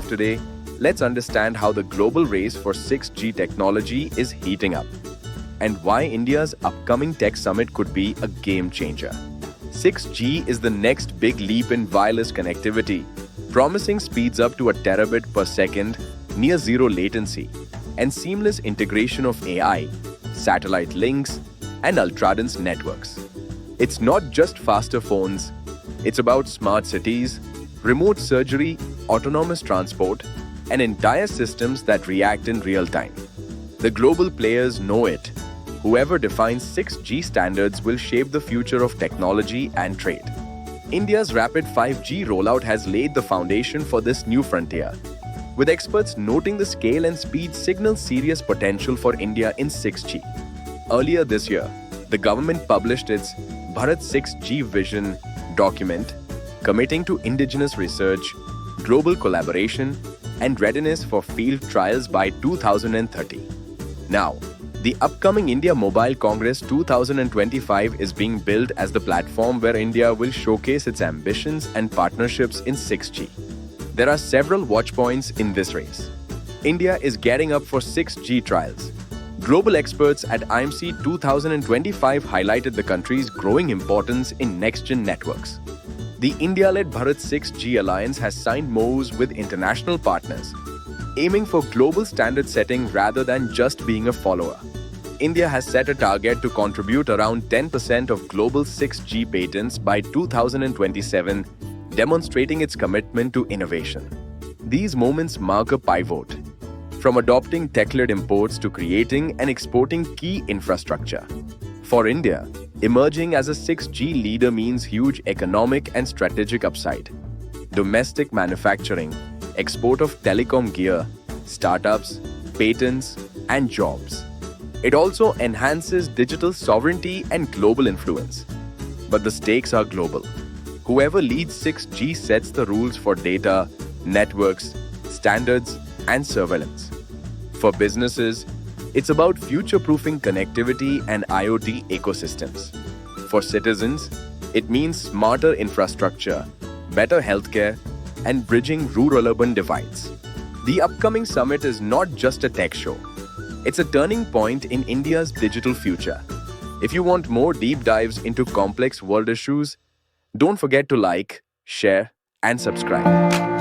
today, let's understand how the global race for 6G technology is heating up and why India's upcoming tech summit could be a game changer. 6G is the next big leap in wireless connectivity, promising speeds up to a terabit per second, near zero latency, and seamless integration of AI, satellite links, and ultra-dense networks. It's not just faster phones, it's about smart cities, remote surgery, autonomous transport, and entire systems that react in real time. The global players know it. Whoever defines 6G standards will shape the future of technology and trade. India's rapid 5G rollout has laid the foundation for this new frontier, with experts noting the scale and speed signal serious potential for India in 6G. Earlier this year, the government published its Bharat 6G Vision document, committing to indigenous research, global collaboration, and readiness for field trials by 2030. Now, the upcoming India Mobile Congress 2025 is being built as the platform where India will showcase its ambitions and partnerships in 6G. There are several watch points in this race. India is gearing up for 6G trials. Global experts at IMC 2025 highlighted the country's growing importance in next-gen networks. The India-led Bharat 6G Alliance has signed MOUs with international partners, aiming for global standard setting rather than just being a follower. India has set a target to contribute around 10% of global 6G patents by 2027, demonstrating its commitment to innovation. These moments mark a pivot, from adopting tech-led imports to creating and exporting key infrastructure. For India, emerging as a 6G leader means huge economic and strategic upside. Domestic manufacturing, export of telecom gear, startups, patents, and jobs. It also enhances digital sovereignty and global influence. But the stakes are global. Whoever leads 6G sets the rules for data, networks, standards, and surveillance. For businesses, it's about future-proofing connectivity and IoT ecosystems. For citizens, it means smarter infrastructure, better healthcare, and bridging rural-urban divides. The upcoming summit is not just a tech show. It's a turning point in India's digital future. If you want more deep dives into complex world issues, don't forget to like, share, and subscribe.